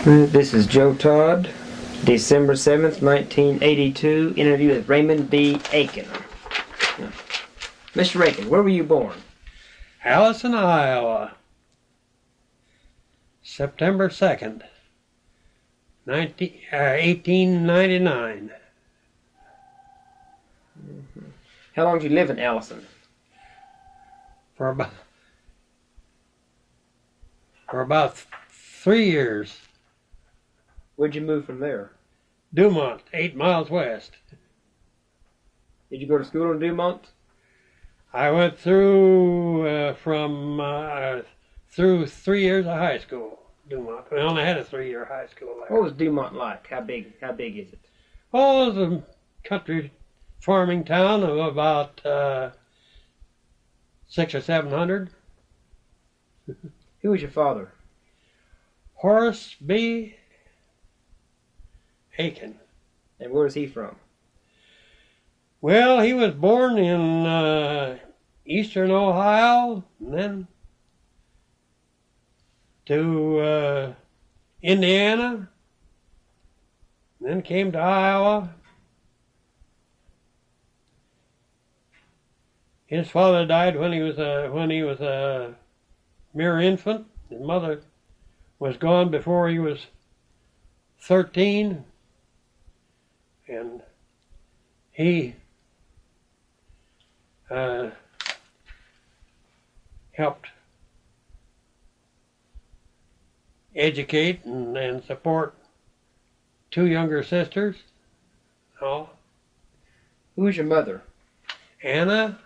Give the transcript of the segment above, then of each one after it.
This is Joe Todd, December 7th, 1982, interview with Raymond B. Akin. Mr. Akin, where were you born? Allison, Iowa, September 2nd, 1899. How long did you live in Allison? For about 3 years. Where'd you move from there? Dumont, 8 miles west. Did you go to school in Dumont? I went through through 3 years of high school. Dumont. We only had a 3-year high school there. What was Dumont like? How big is it? Oh, it was a country farming town of about 600 or 700. Who was your father? Horace B. Akin. And where is he from? Well, he was born in eastern Ohio, and then to Indiana, and then came to Iowa. His father died when he was a mere infant. His mother was gone before he was 13, and he helped educate and support 2 younger sisters. Oh, Who was your mother? Anna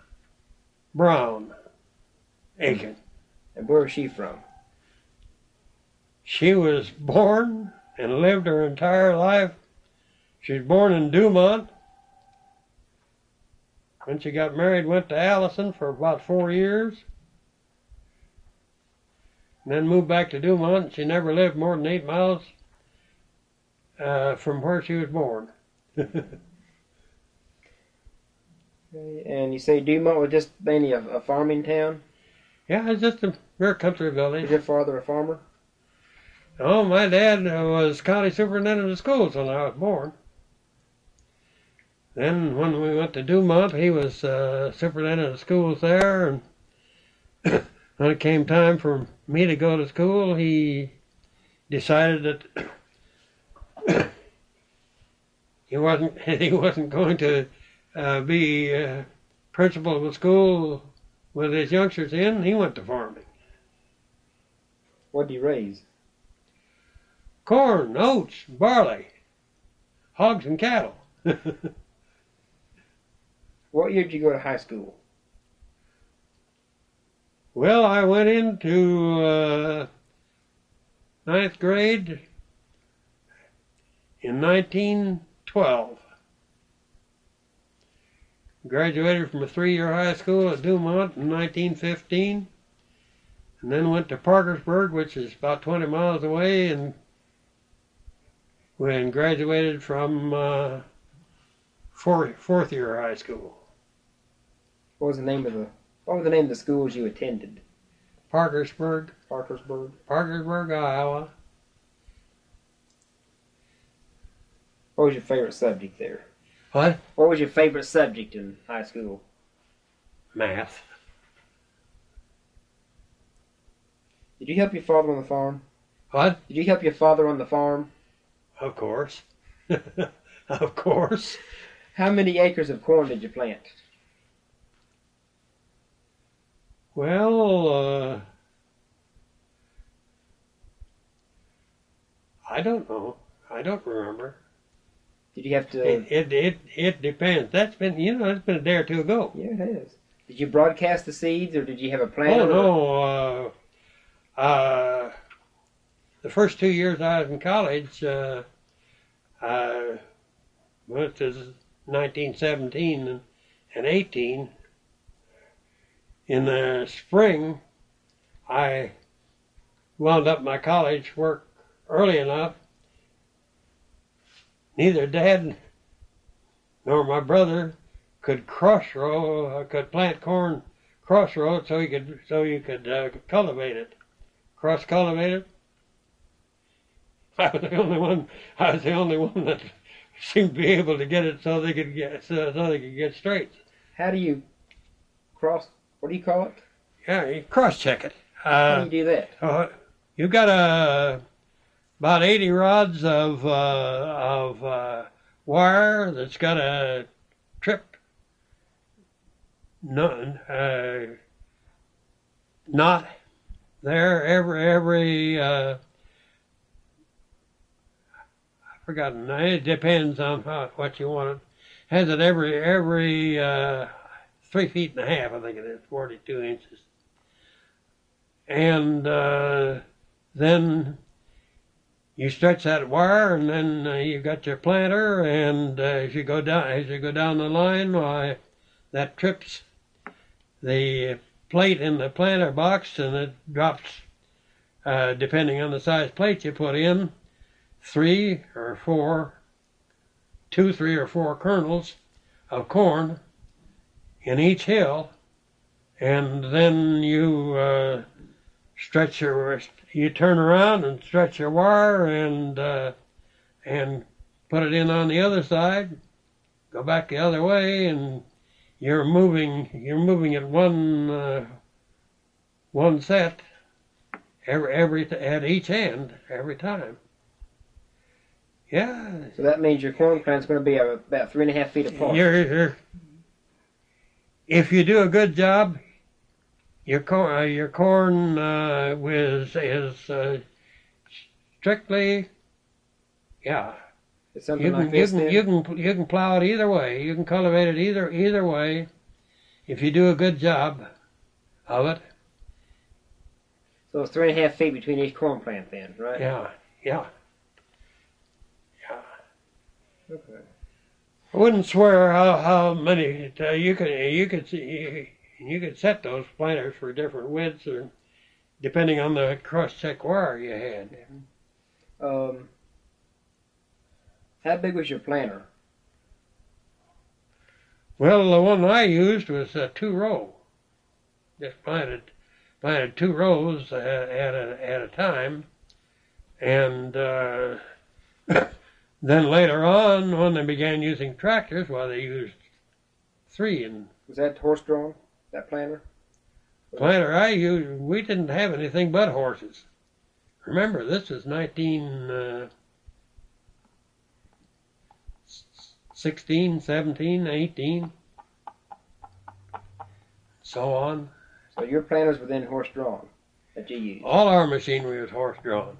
Brown Akin. And where was she from? She was born and lived her entire life. She was born in Dumont. When she got married, went to Allison for about 4 years. And then moved back to Dumont. She never lived more than 8 miles from where she was born. Okay. And you say Dumont was just mainly a farming town? Yeah, it's just a mere country village. Was your father a farmer? Oh, my dad was county superintendent of schools when I was born. Then when we went to Dumont, he was superintendent of schools there. And when it came time for me to go to school, he decided that he wasn't going to be principal of a school with his youngsters in. He went to farming. What did he raise? Corn, oats, barley, hogs and cattle. What year did you go to high school? Well, I went into 9th grade in 1912. Graduated from a 3-year high school at Dumont in 1915, and then went to Parkersburg, which is about 20 miles away, and graduated from 4th year high school. What was the name of the schools you attended? Parkersburg, Iowa. What was your favorite subject there? What? What was your favorite subject in high school? Math. Did you help your father on the farm? What? Did you help your father on the farm? Of course. Of course. How many acres of corn did you plant? Well, I don't know. I don't remember. Did you have to? It depends. That's been it's been a day or two ago. Yeah, it has. Did you broadcast the seeds, or did you have a planter? Oh no. The first 2 years I was in college, I went to 1917 and 18. In the spring, I wound up my college work early enough. Neither Dad nor my brother could plant corn cross row so you could cultivate it, cross cultivate it. I was the only one. I was the only one that seemed to be able to get it so they could get straight. How do you cross? What do you call it? Yeah, you cross-check it. How do you do that? You've got about 80 rods of wire that's got a trip knot there. Every I've forgotten. It depends on what you want. It has it every 3 feet and a half. I think it is 42 inches. And then you stretch that wire, and then you've got your planter. And as you go down the line, why that trips the plate in the planter box, and it drops, depending on the size plate you put in, 3 or 4 kernels of corn in each hill, and then you you turn around and stretch your wire and put it in on the other side, go back the other way, and you're moving it one set at each end every time. Yeah. So that means your corn plant's going to be about 3.5 feet apart. If you do a good job, your corn is strictly, yeah. It's something like this. You can plow it either way. You can cultivate it either way, if you do a good job of it. So it's 3.5 feet between each corn plant, then, right? Yeah. Okay. I wouldn't swear how many you could set those planters for different widths, or depending on the cross-check wire you had. How big was your planter? Well, the one I used was a 2-row. Just planted 2 rows at a time, and then later on, when they began using tractors, they used 3. And was that horse-drawn? That planter? Planter I used, we didn't have anything but horses. Remember, this was 1916, 17, 18, so on. So your planters were then horse-drawn that you used? All our machinery was horse-drawn.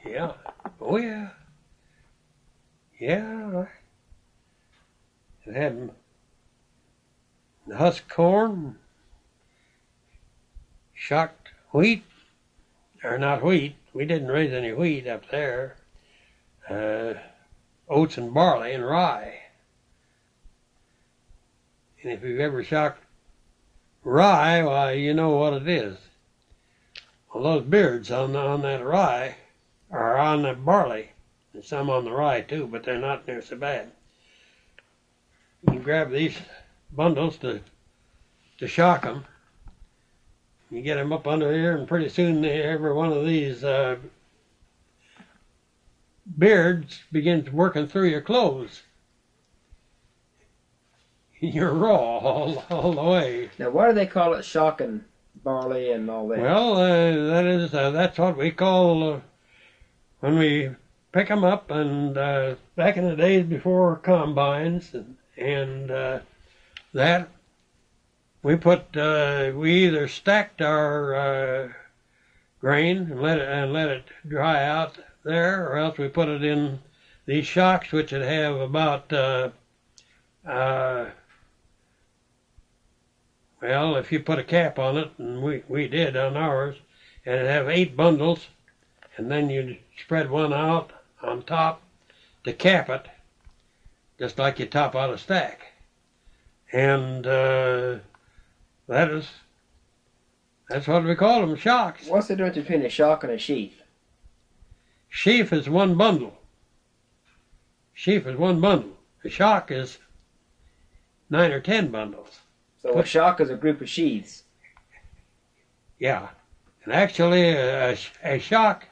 Yeah. Oh, yeah. Yeah. It had husk corn, shocked wheat, or not wheat. We didn't raise any wheat up there. Oats and barley and rye. And if you've ever shocked rye, why, you know what it is. Well, those beards on that rye are on the barley, and some on the rye too, but they're not near so bad. You grab these bundles to shock them. You get them up under here, and pretty soon every one of these beards begins working through your clothes. You're raw all the way. Now, why do they call it shocking barley and all that? Well, that's what we call when we pick them up, and back in the days before combines and that, we either stacked our grain and let it dry out there, or else we put it in these shocks, which would have about well, if you put a cap on it, and we did on ours, and it'd have 8 bundles, and then you'd spread one out on top to cap it, just like you top out a stack. And that's what we call them, shocks. What's the difference between a shock and a sheaf? Sheaf is one bundle. A shock is 9 or 10 bundles. So a shock is a group of sheaths. Yeah. And actually, a shock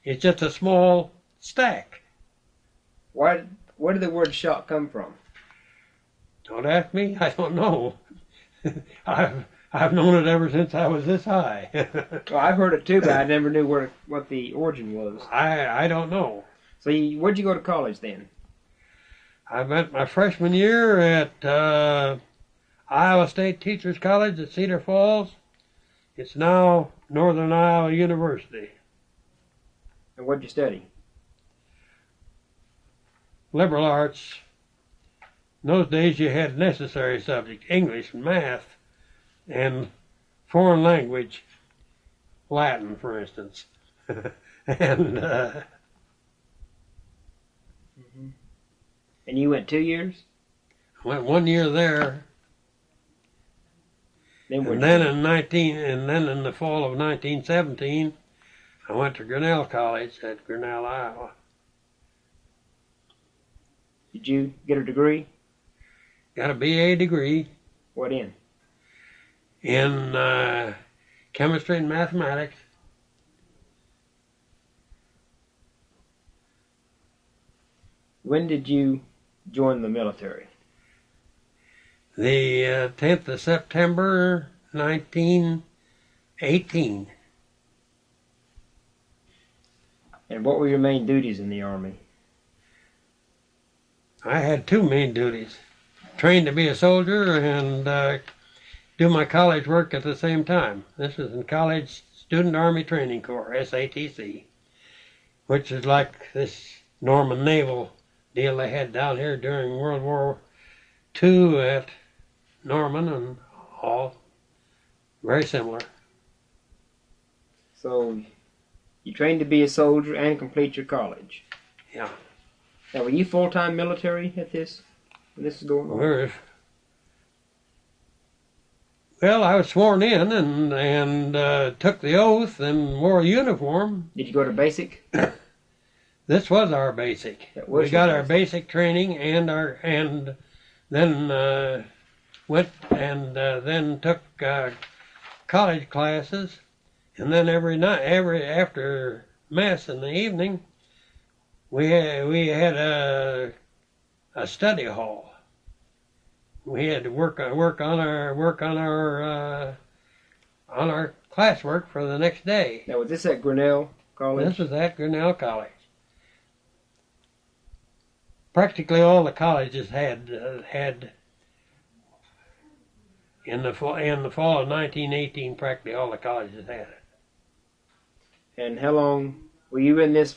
It's just a small stack. Where did the word shot come from? Don't ask me. I don't know. I've known it ever since I was this high. Well, I've heard it too, but I never knew what the origin was. I don't know. So where'd you go to college then? I went my freshman year at Iowa State Teachers College at Cedar Falls. It's now Northern Iowa University. And what'd you study? Liberal arts. In those days you had necessary subjects, English and math, and foreign language, Latin, for instance. And And you went 2 years? I went 1 year there. And then in the fall of 1917, I went to Grinnell College at Grinnell, Iowa. Did you get a degree? Got a BA degree. What in? In chemistry and mathematics. When did you join the military? The 10th of September, 1918. And what were your main duties in the Army? I had two main duties. Trained to be a soldier and do my college work at the same time. This was in College Student Army Training Corps, SATC, which is like this Norman naval deal they had down here during World War II at Norman, and all very similar. So you trained to be a soldier and complete your college. Yeah. Now, were you full-time military at this when this was going on? Well, I was sworn in and took the oath and wore a uniform. Did you go to basic? This was our basic. We got our basic training and then went and then took college classes, and then every night, after mess in the evening, we had a study hall. We had to work on our classwork for the next day. Now, was this at Grinnell College? This was at Grinnell College. Practically all the colleges had in the fall of 1918. Practically all the colleges had it. And how long were you in this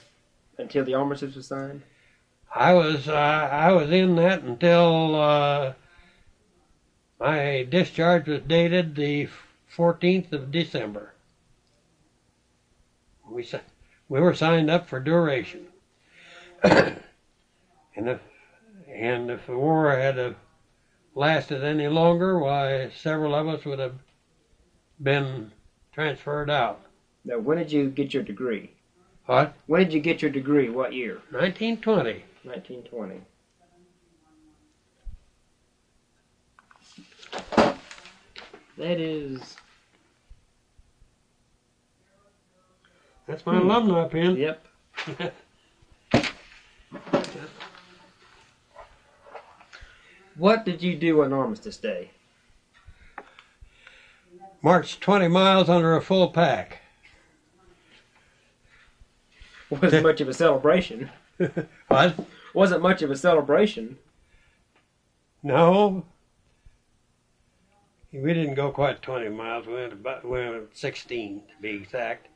until the armistice was signed? I was in that until my discharge was dated the 14th of December. We were signed up for duration. And if the war had lasted any longer, why, several of us would have been transferred out. Now, when did you get your degree? What? When did you get your degree? What year? 1920. 1920. That's my alumni pin. Yep. What did you do on Armistice Day? Marched 20 miles under a full pack. Wasn't much of a celebration. What? Wasn't much of a celebration. No. We didn't go quite 20 miles. We went 16 to be exact.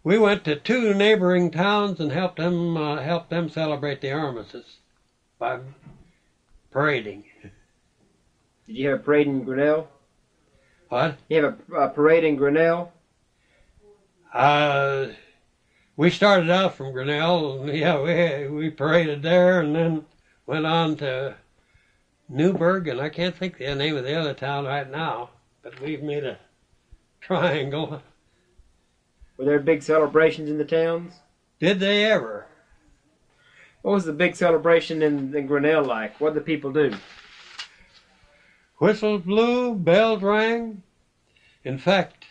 We went to two neighboring towns and helped them celebrate the armistice by parading. Did you have a parade in Grinnell? What? You have a parade in Grinnell? We started out from Grinnell. Yeah, we paraded there and then went on to Newburgh, and I can't think the name of the other town right now, but we've made a triangle. Were there big celebrations in the towns? Did they ever? What was the big celebration in Grinnell like? What did the people do? Whistles blew, bells rang. In fact,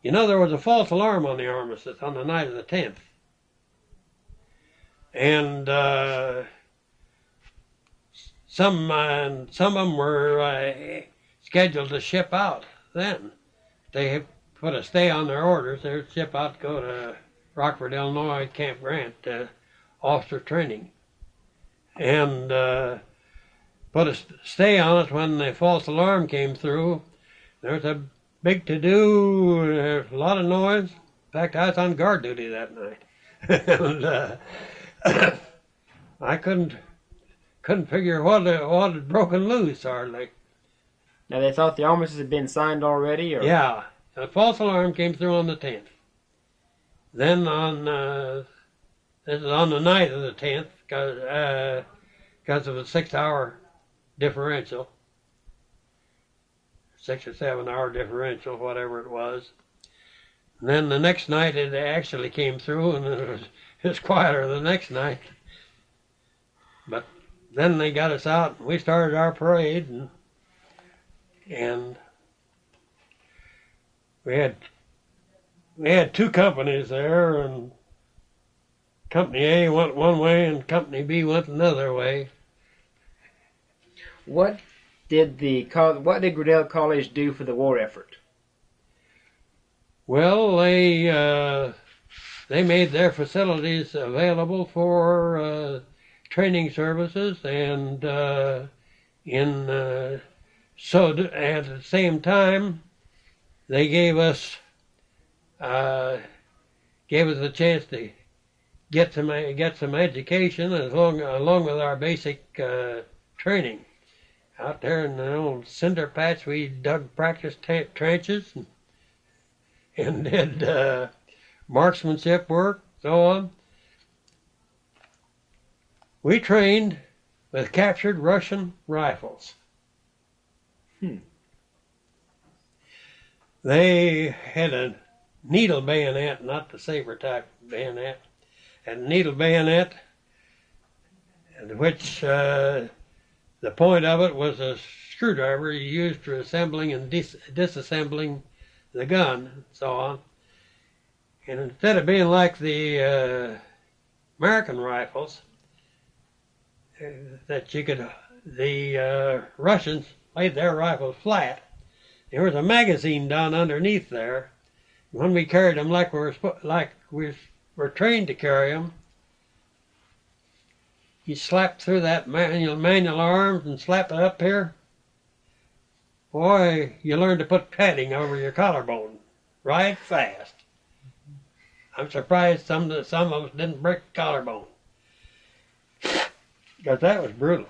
You know, there was a false alarm on the armistice on the night of the 10th. And some of them were scheduled to ship out then. They put a stay on their orders. They would ship out to go to Rockford, Illinois, Camp Grant, officer training. And put a stay on it when the false alarm came through. There was a big to-do, a lot of noise. In fact, I was on guard duty that night. And I couldn't figure what had broken loose, hardly. Now, they thought the armistice had been signed already? Or? Yeah. A false alarm came through on the 10th. Then this is on the night of the 10th, because of a 6-hour differential. 6 or 7 hour differential, whatever it was. And then the next night it actually came through, and it was quieter the next night. But then they got us out, and we started our parade, and we had 2 companies there, and Company A went one way and Company B went another way. What did Grinnell College do for the war effort? Well, they made their facilities available for training services, and so at the same time, they gave us a chance to get some education along with our basic training. Out there in the old cinder patch, we dug practice trenches and did marksmanship work, so on. We trained with captured Russian rifles. They had a needle bayonet, not the saber type bayonet, and a needle bayonet, which the point of it was a screwdriver you used for assembling and disassembling the gun, and so on. And instead of being like the American rifles, the Russians laid their rifles flat. There was a magazine down underneath there. When we carried them like we were trained to carry them, you slap through that manual arms and slap it up here. Boy, you learn to put padding over your collarbone right fast. I'm surprised some of us didn't break the collarbone, because that was brutal.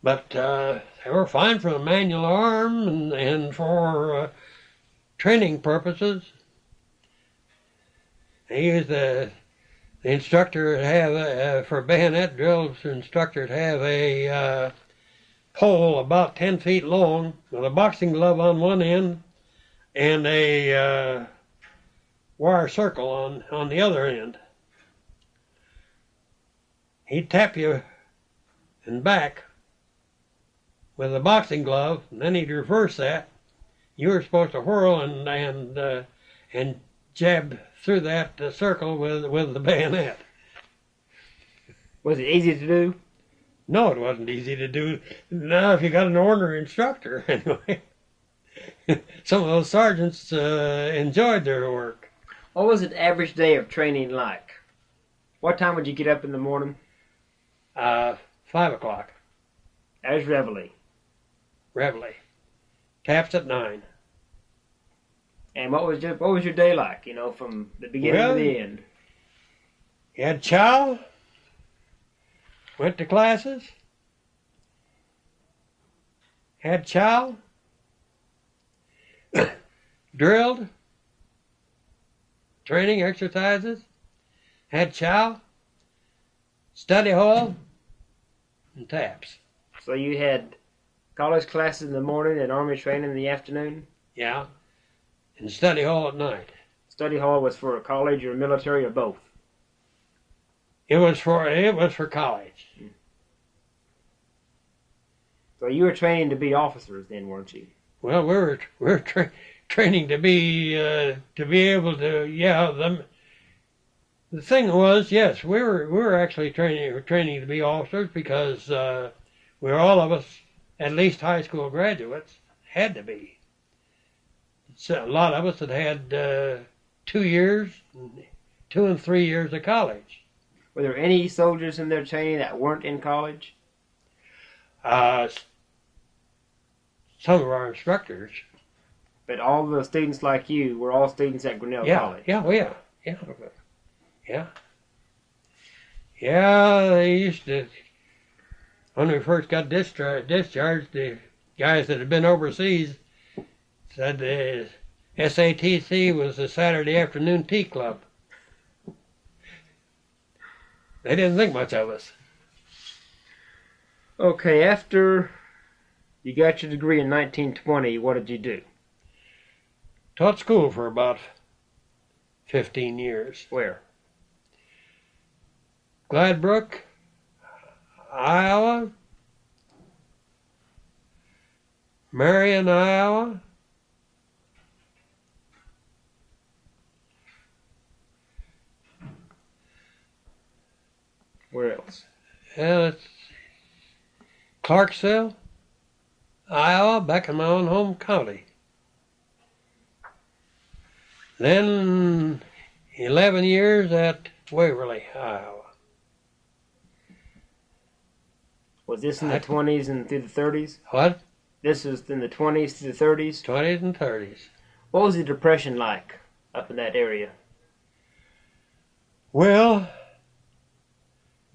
But they were fine for a manual arm and for training purposes. They used the instructor to have, for bayonet drills, the instructor to have a pole about 10 feet long with a boxing glove on one end and a wire circle on the other end. He'd tap you in back with a boxing glove, and then he'd reverse that. You were supposed to whirl and jab through that circle with the bayonet. Was it easy to do? No, it wasn't easy to do. Now, if you got an ornery instructor, anyway. Some of those sergeants enjoyed their work. What was an average day of training like? What time would you get up in the morning? 5 o'clock. That was reveille. Reveille. Taps at 9. And what was your day like? You know, from the beginning to the end. You had chow. Went to classes. Had chow. Drilled. Training exercises. Had chow. Study hall. And taps. So you had college classes in the morning and Army training in the afternoon? Yeah. And study hall at night. Study hall was for college or military or both? It was for college. So you were training to be officers then, weren't you? Well, we were training to be able to, yeah, them. The thing was, yes, we were actually training to be officers because we were all of us, at least high school graduates, had to be. So a lot of us had 2 years, 2 and 3 years of college. Were there any soldiers in their training that weren't in college? Some of our instructors. But all the students like you were all students at Grinnell College? Yeah, yeah. Okay. Yeah. Yeah, they used to, when we first got discharged, the guys that had been overseas said the SATC was a Saturday afternoon tea club. They didn't think much of us. Okay, after you got your degree in 1920, what did you do? Taught school for about 15 years. Where? Gladbrook, Iowa, Marion, Iowa, Where else? it's Clarksville, Iowa, back in my own home county. Then 11 years at Waverly, Iowa. Was this in the 20s and through the 30s? What? This was in the 20s to the 30s? 20s and 30s. What was the Depression like up in that area? Well,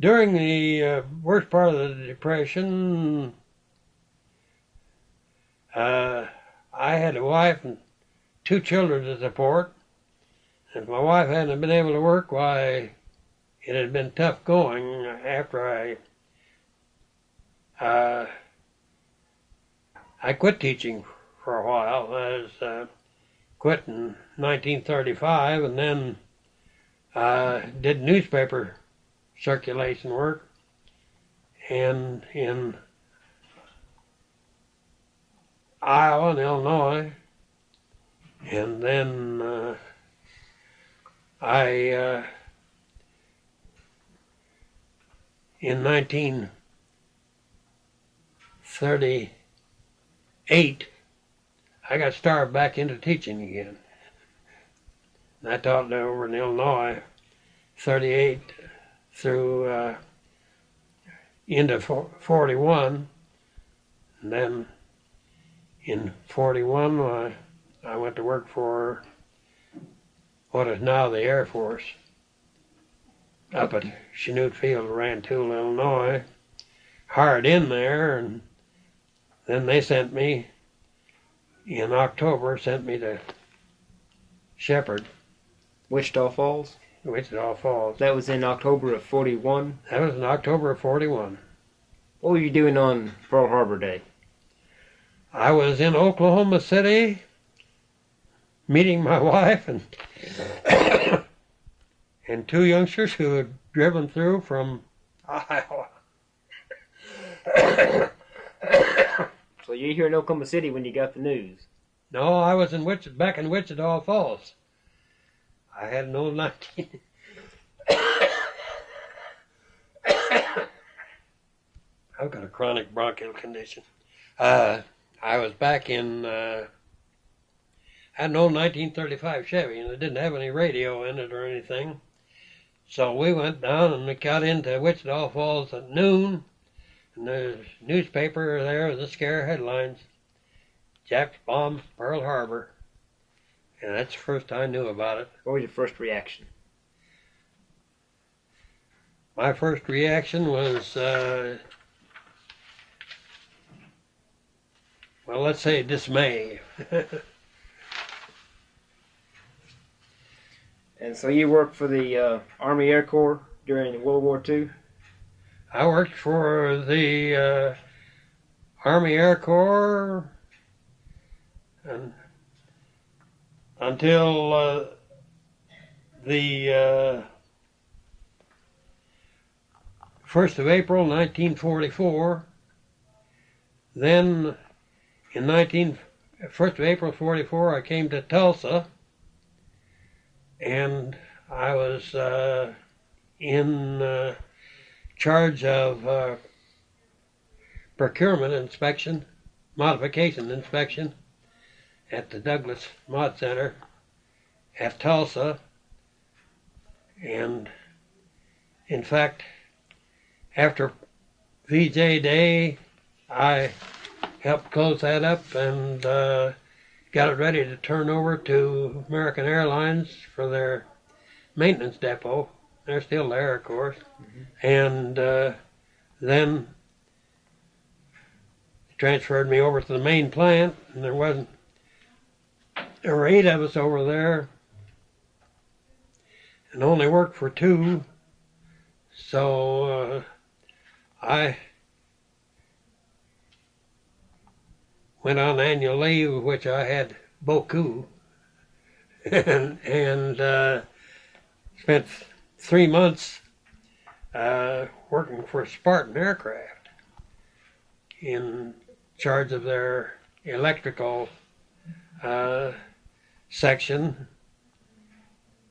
during the worst part of the Depression, I had a wife and 2 children to support. If my wife hadn't been able to work, why, it had been tough going after I quit teaching for a while. I was quit in 1935 and then did newspaper circulation work and in Iowa and Illinois. And then in 1938, I got starved back into teaching again. And I taught over in Illinois, 38 through into 41. And then in 41, I went to work for what is now the Air Force up at Chanute Field, Rantoul, Illinois. Hired in there, and then they sent me in October, to Shepherd. Wichita Falls? Wichita Falls. That was in October of 41? That was in October of 41. What were you doing on Pearl Harbor Day? I was in Oklahoma City meeting my wife and and 2 youngsters who had driven through from Iowa. So you're here in Oklahoma City when you got the news? No, I was back in Wichita Falls. I had an old 19... I've got a chronic bronchial condition. I was back in... I had an old 1935 Chevy, and it didn't have any radio in it or anything. So we went down and we got into Wichita Falls at noon. And the newspaper there was the scare headlines. Japs bombed Pearl Harbor. And that's the first I knew about it. What was your first reaction? My first reaction was, well, let's say dismay. And so you worked for the Army Air Corps during World War II? I worked for the Army Air Corps and until the 1st of April 1944. Then in 1st of April 44, I came to Tulsa, and I was in charge of procurement inspection, modification inspection at the Douglas Mod Center at Tulsa. And in fact, after VJ Day, I helped close that up and got it ready to turn over to American Airlines for their maintenance depot. They're still there, of course. And then they transferred me over to the main plant, and there were 8 of us over there, and only worked for 2. So I went on annual leave, which I had beaucoup, and spent 3 months working for Spartan Aircraft in charge of their electrical section,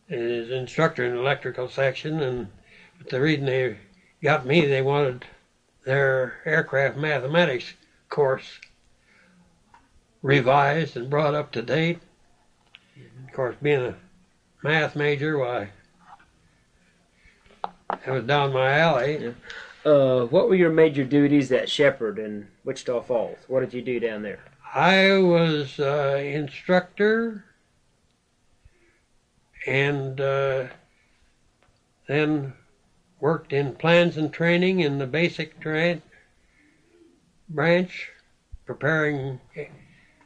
as instructor in the electrical section. And but the reason they got me, they wanted their aircraft mathematics course revised and brought up to date. Of course, being a math major, why, that was down my alley. Yeah. What were your major duties at Shepherd and Wichita Falls? What did you do down there? I was instructor, and then worked in plans and training in the basic branch, preparing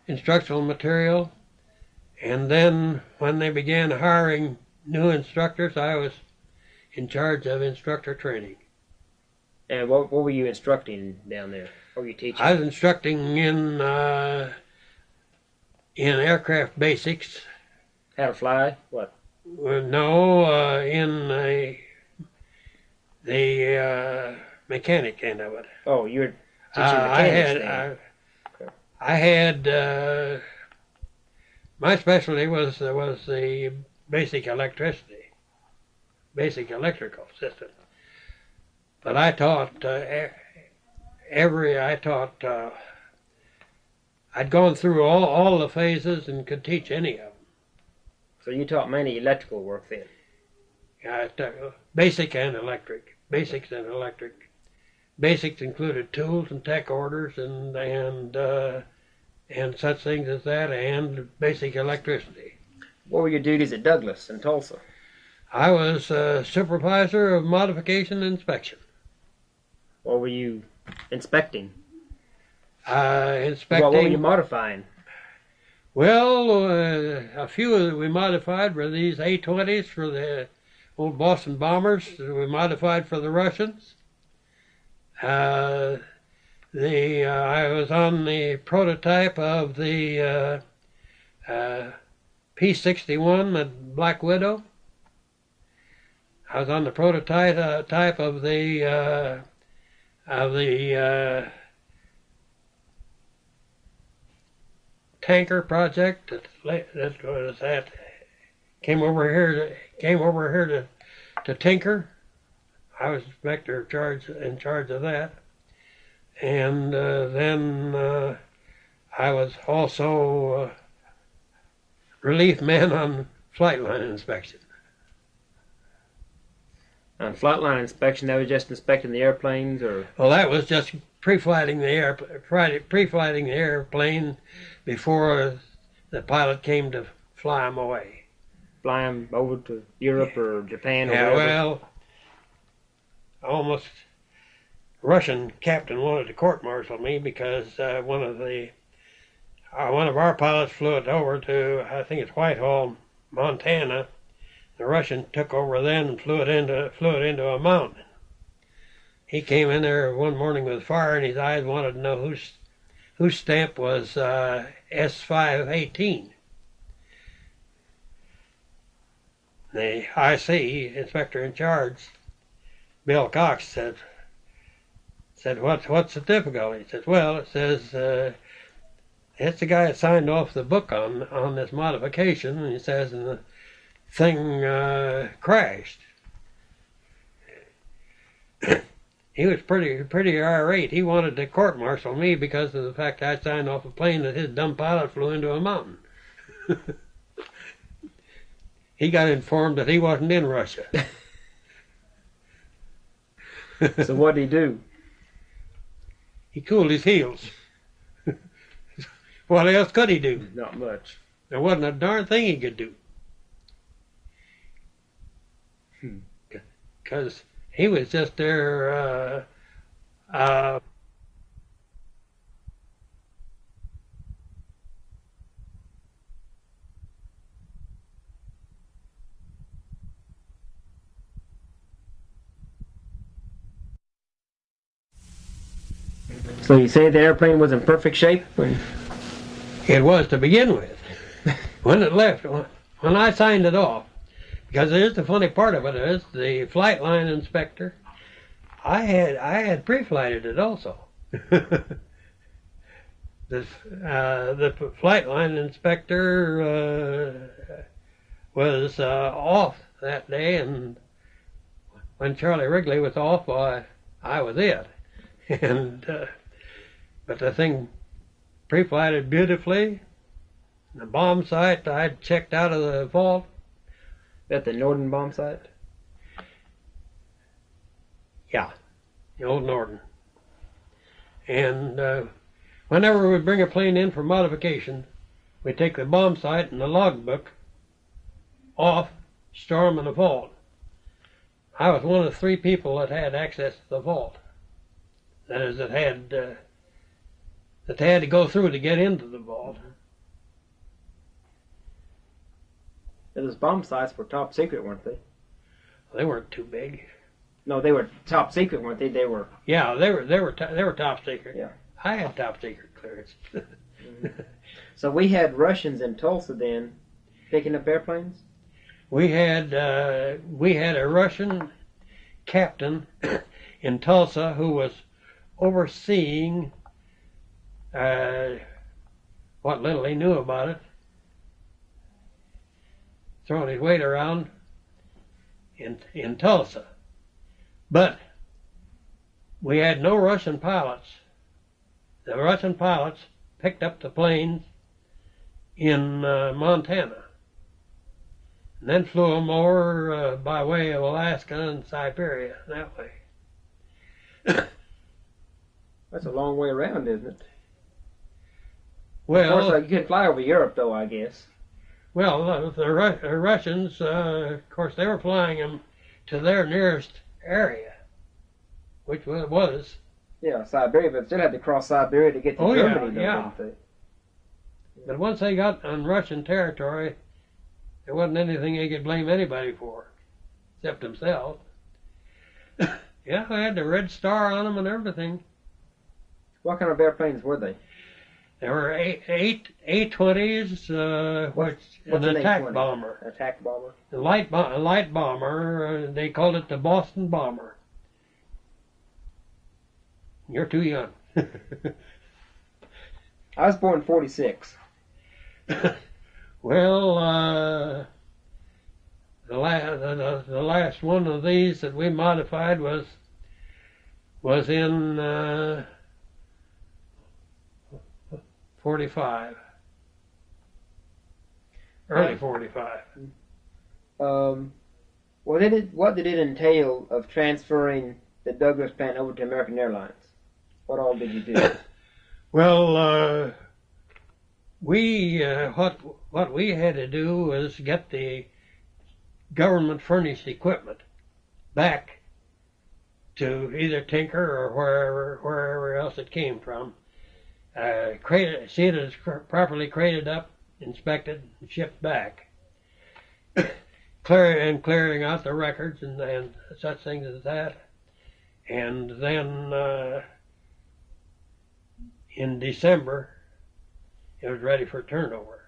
instructional material. And then when they began hiring new instructors, I was in charge of instructor training. And what were you instructing down there? What were you teaching? I was instructing in aircraft basics. How to fly? What? No, in the mechanic end of it. Oh, you were teaching mechanics I had my specialty was the basic electricity, basic electrical system. But I taught I'd gone through all the phases and could teach any of them. So you taught mainly electrical work then? I taught basic and electric, basics and electric. Basics included tools and tech orders and such things as that, and basic electricity. What were your duties at Douglas and Tulsa? I was supervisor of modification and inspection. What were you inspecting? Inspecting. What were you modifying? Well, a few that we modified were these A-20s for the old Boston bombers that we modified for the Russians. I was on the prototype of the P-61, the Black Widow. I was on the prototype type of the tanker project that came over here to tinker. I was inspector in charge of that, and then I was also relief man on flight line inspection. On flight line inspection, that was just inspecting the airplanes, or? Well, that was just pre-flighting the airplane before the pilot came to fly them away. Fly them over to Europe or Japan or whatever? Well, almost Russian captain wanted to court-martial me because one of our pilots flew it over to, I think it's Whitehall, Montana. The Russian took over then and flew it into a mountain. He came in there one morning with fire in his eyes, wanted to know whose stamp was S518. The IC, inspector in charge, Bill Cox, said, what's the difficulty? He said, well, it says It's the guy that signed off the book on this modification, and he says, and the thing crashed. He was pretty irate. He wanted to court-martial me because of the fact I signed off a plane that his dumb pilot flew into a mountain. He got informed that he wasn't in Russia. So what did he do? He cooled his heels. What else could he do? Not much. There wasn't a darn thing he could do. Because he was just there. So you say the airplane was in perfect shape? It was to begin with. When it left, when I signed it off, because here's the funny part of it is the flight line inspector, I had pre-flighted it also. The flight line inspector was off that day, and when Charlie Wrigley was off, I was it. And but the thing pre-flighted beautifully. The bomb site I'd checked out of the vault. At the Norden bomb site? Yeah, the old Norden. And whenever we bring a plane in for modification, we take the bomb site and the logbook off, store them in the vault. I was one of 3 people that had access to the vault. That is, that had to go through to get into the vault. Those bomb sites were top secret, weren't they? They weren't too big. No, they were top secret, weren't they? They were. Yeah, they were top secret. Yeah. I had top secret clearance. So we had Russians in Tulsa then, picking up airplanes. We had a Russian captain in Tulsa who was overseeing what little he knew about it, throwing his weight around in Tulsa. But we had no Russian pilots. The Russian pilots picked up the planes in Montana and then flew them over by way of Alaska and Siberia that way. That's a long way around, isn't it? Well, of course, you can fly over Europe, though, I guess. Well, the Russians, of course, they were flying them to their nearest area, which was. Yeah, Siberia, but still had to cross Siberia to get to Germany, though, yeah. didn't they? But once they got on Russian territory, there wasn't anything they could blame anybody for, except themselves. Yeah, they had the red star on them and everything. What kind of airplanes were they? There were eight A-20s, which what's an attack A-20? bomber. Attack bomber. A light bomber. They called it the Boston Bomber. You're too young. I was born in 46. Well, the last one of these that we modified was in 45, early 45. What did it entail of transferring the Douglas plant over to American Airlines? What all did you do? Well, what we had to do was get the government furnished equipment back to either Tinker or wherever else it came from. See it as properly crated up, inspected, and shipped back. Clearing out the records and such things as that. And then in December, it was ready for turnover,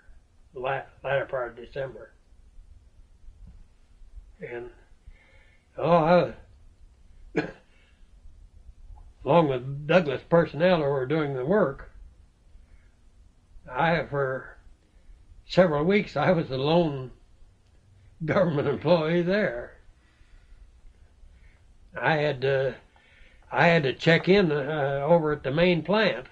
the latter part of December. And along with Douglas personnel who were doing the work, For several weeks, I was the lone government employee there. I had to check in over at the main plant.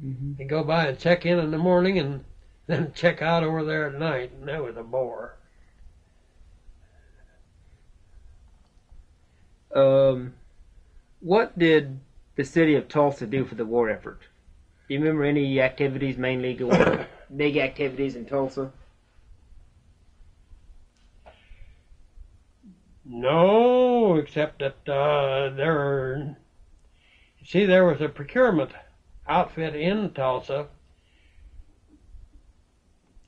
Mm-hmm. You go by and check in the morning and then check out over there at night, and that was a bore. What did the city of Tulsa do for the war effort? Do you remember any activities, mainly going big activities in Tulsa? No, except that there was a procurement outfit in Tulsa.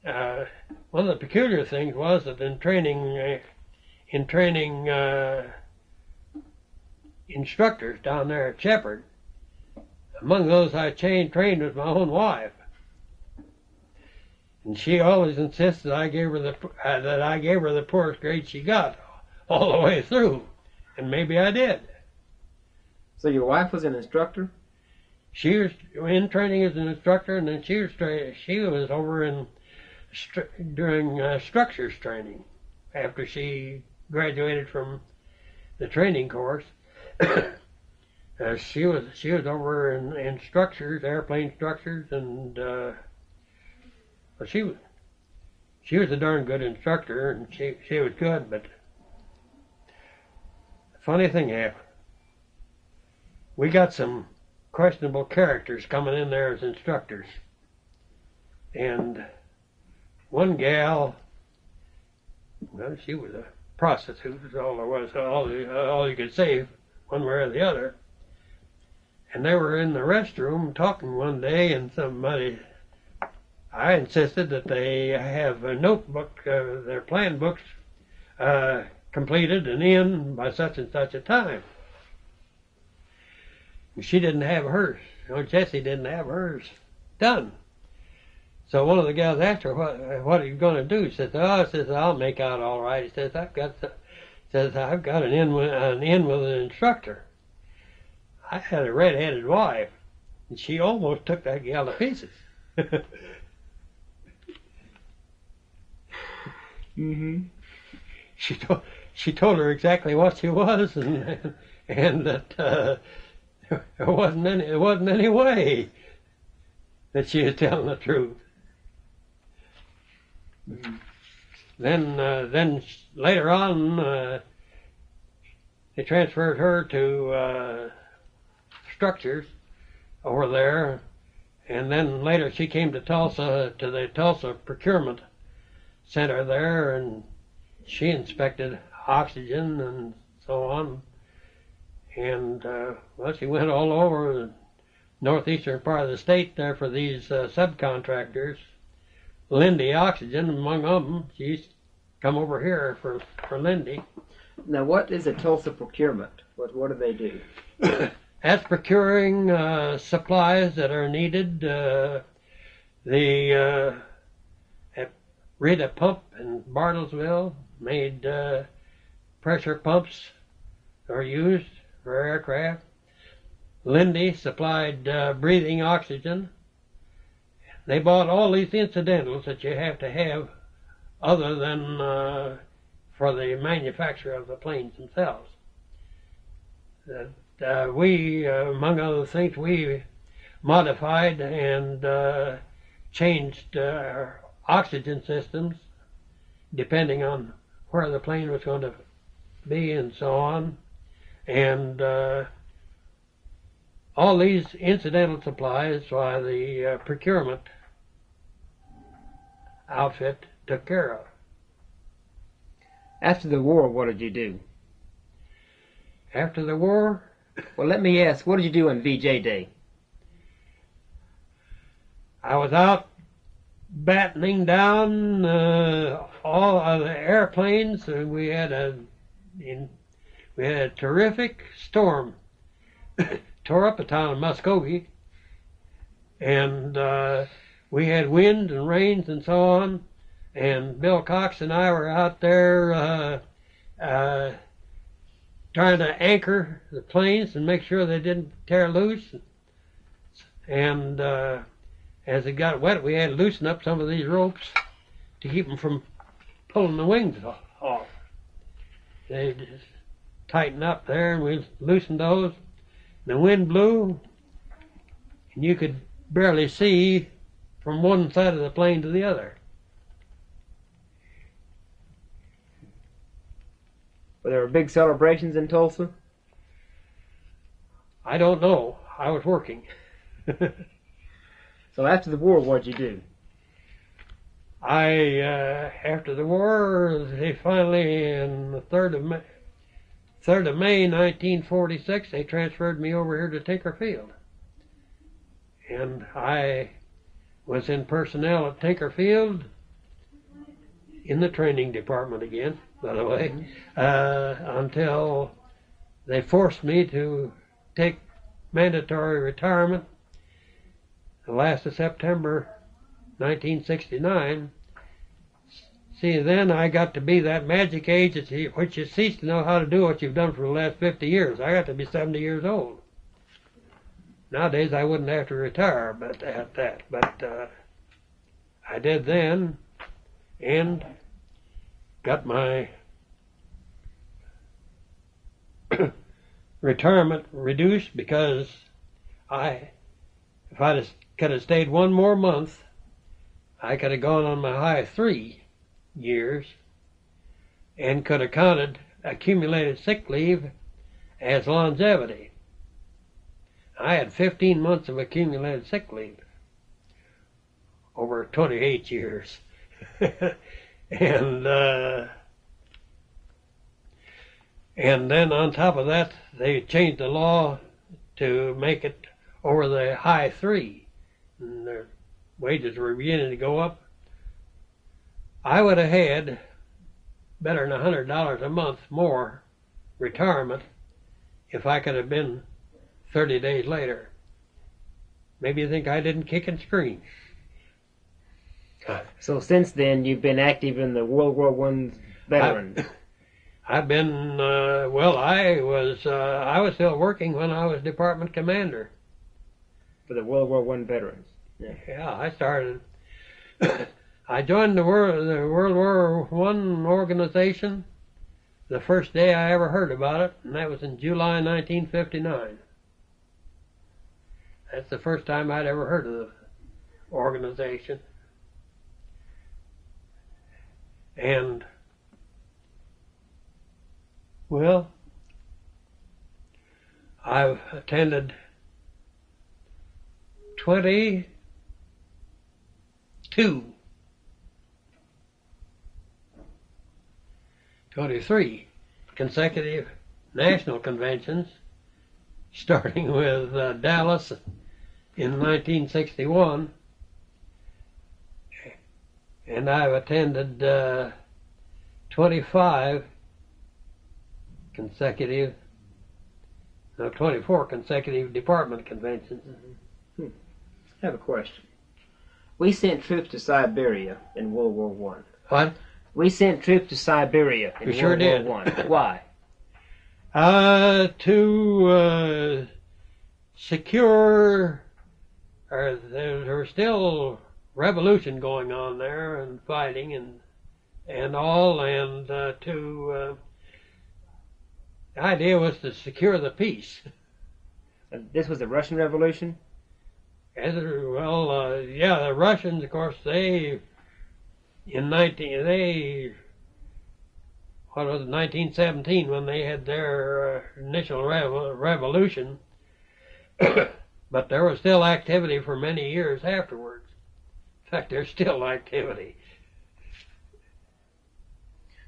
One of the peculiar things was that in training instructors down there at Shepherd, among those I trained was my own wife, and she always insisted I gave her the poorest grade she got all the way through, and maybe I did. So your wife was an instructor? She was in training as an instructor, and then she was over during structures training after she graduated from the training course. She was over in structures, airplane structures, and she was a darn good instructor, and she was good. But a funny thing happened. We got some questionable characters coming in there as instructors, and one gal, well, she was a prostitute, is all there was, all you could say, one way or the other. And they were in the restroom talking one day, and I insisted that they have a notebook, their plan books, completed and in by such and such a time. She didn't have hers. Jessie didn't have hers done. So one of the guys asked her, "What are you going to do?" She says, "I'll make out all right." He says, "I've got an in with an instructor." I had a red-headed wife, and she almost took that gal to pieces. Mm-hmm. She told her exactly what she was, and that there wasn't any way that she was telling the truth. Mm-hmm. Then later on, they transferred her to structures over there, and then later she came to Tulsa, to the Tulsa Procurement Center there, and she inspected oxygen and so on. And well, she went all over the northeastern part of the state there for these subcontractors. Lindy Oxygen, among them, she used to come over here for Lindy. Now, what is a Tulsa procurement? What do they do? That's procuring supplies that are needed. Rita Pump in Bartlesville made pressure pumps that are used for aircraft. Lindy supplied breathing oxygen. They bought all these incidentals that you have to have other than for the manufacture of the planes themselves. We, among other things, we modified and changed our oxygen systems depending on where the plane was going to be and so on. And all these incidental supplies why the procurement outfit took care of. After the war, what did you do? After the war? Well, let me ask, what did you do on VJ Day? I was out battening down all of the airplanes, and we had a terrific storm. Tore up the town of Muskogee, and we had wind and rains and so on, and Bill Cox and I were out there trying to anchor the planes and make sure they didn't tear loose. and as it got wet, we had to loosen up some of these ropes to keep them from pulling the wings off. They just tightened up there, and we loosened those. The wind blew, and you could barely see from one side of the plane to the other. Were there big celebrations in Tulsa? I don't know. I was working. So after the war, what'd you do? After the war, they finally, in the 3rd of May, 1946, they transferred me over here to Tinker Field. And I was in personnel at Tinker Field, in the training department again, by the way, until they forced me to take mandatory retirement the last of September 1969. See, then I got to be that magic age at which you cease to know how to do what you've done for the last 50 years. I got to be 70 years old. Nowadays I wouldn't have to retire but at that, but I did then, and got my retirement reduced because if I could have stayed one more month, I could have gone on my high 3 years and could have counted accumulated sick leave as longevity. I had 15 months of accumulated sick leave over 28 years. And then on top of that, they changed the law to make it over the high 3. And their wages were beginning to go up. I would have had better than $100 a month more retirement if I could have been 30 days later. Maybe you think I didn't kick and scream. So since then, you've been active in the World War I veterans. I've been, I was still working when I was department commander. For the World War I veterans. Yeah, I started. I joined the World War I organization the first day I ever heard about it, and that was in July 1959. That's the first time I'd ever heard of the organization. And, well, I've attended 23 consecutive national conventions, starting with Dallas in 1961, and I've attended 24 consecutive department conventions. I have a question. We sent troops to Siberia in World War I. What? We sent troops to Siberia in World War I. Why? To secure, there was still revolution going on there and fighting and all, and the idea was to secure the peace. This was the Russian Revolution? The Russians, of course, in 1917 when they had their initial revolution, but there was still activity for many years afterwards. In fact, there's still activity.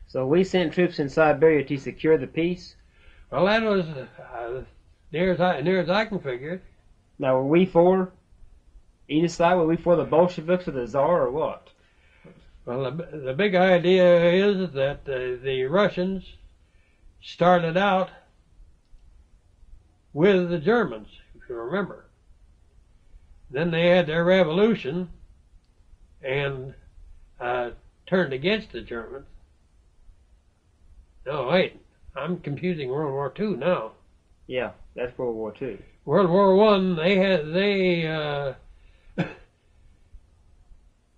So we sent troops in Siberia to secure the peace? Well, that was near as I can figure it. Now, were we for either side? Were we for the Bolsheviks or the Tsar or what? Well, the big idea is that the Russians started out with the Germans, if you remember. Then they had their revolution and turned against the Germans. No, wait, I'm confusing World War II now. Yeah, That's World War II. World War One,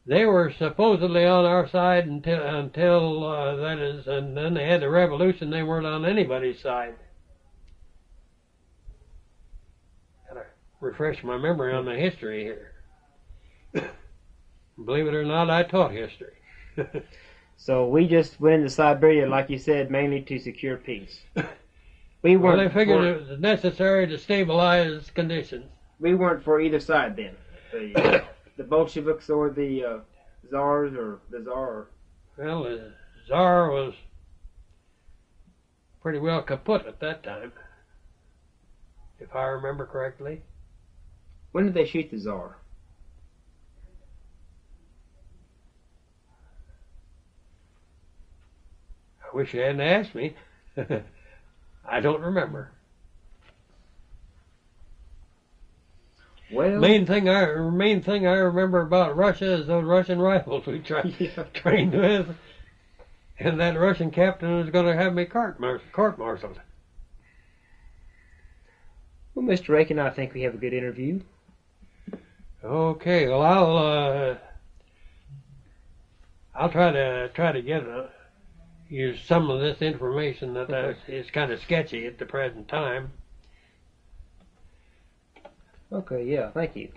they were supposedly on our side until that is, and then they had the revolution. They weren't on anybody's side. Gotta refresh my memory on the history here. Believe it or not, I taught history. So we just went into Siberia, like you said, mainly to secure peace. They figured it was necessary to stabilize conditions. We weren't for either side then. The Bolsheviks or the Tsars or the Tsar. Well, the Tsar was pretty well kaput at that time, if I remember correctly. When did they shoot the Tsar? I wish you hadn't asked me. I don't remember. Well, main thing I remember about Russia is those Russian rifles we trained with, and that Russian captain was going to have me court-martialed. Well, Mr. Akin, I think we have a good interview. Okay, well I'll try to get use some of this information that is kind of sketchy at the present time. Okay, yeah, thank you.